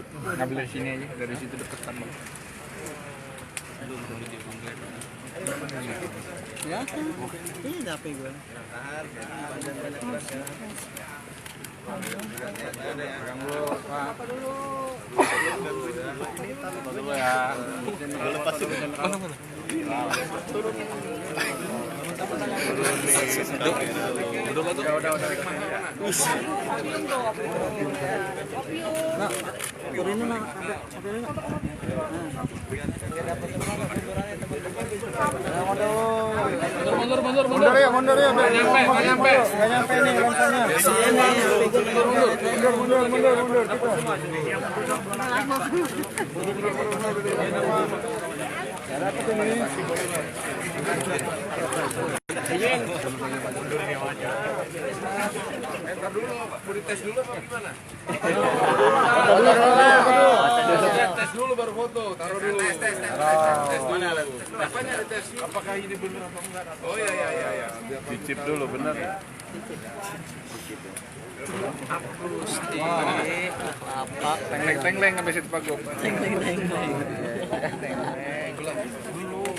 Dut. Ngambil dari sini aja, dari situ dekat kan. Ya, ini capek gue. Pegang dulu, Pak. Dulu ya. Lepas dulu. Udah. Nah, turunin lah, sampai ini. Mundur ya. Nggak nyampe. Nggak nyampe nih langsungnya. Mundur. Entar dulu, mau dites dulu apa gimana? Tes dulu baru foto, taruh dulu. Tes mana lagu? Apanya tes? Apakah ini benar atau enggak? Oh iya. Dicip dulu bener ya. Apa? Tengleng sampai situ Pak Gop. Tengleng. Belum.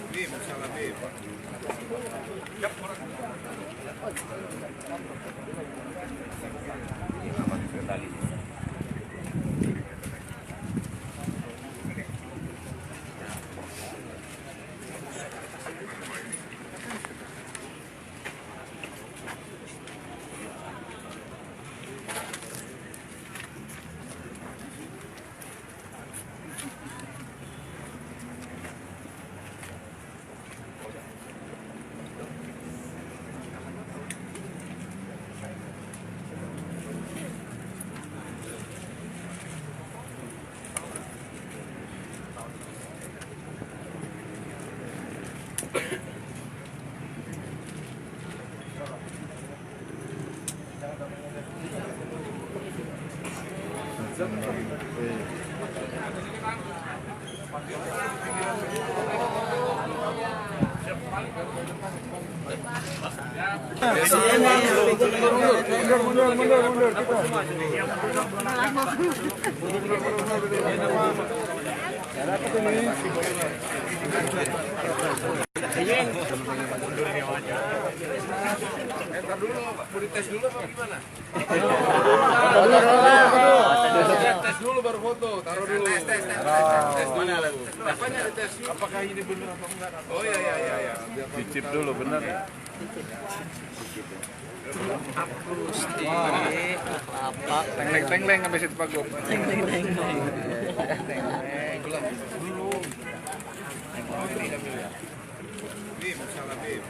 Ini masalah nih, Pak. Mundur. Entar dulu, mau dites dulu apa gimana? Tes dulu baru foto, taruh dulu. Tes mana lagu? Apanya tes? Apakah ini benar atau enggak? Oh iya. Dicip dulu bener ya. Apa? Tengleng sampai situ Pak Gop. Tengleng. Belum. Ini masalah nih.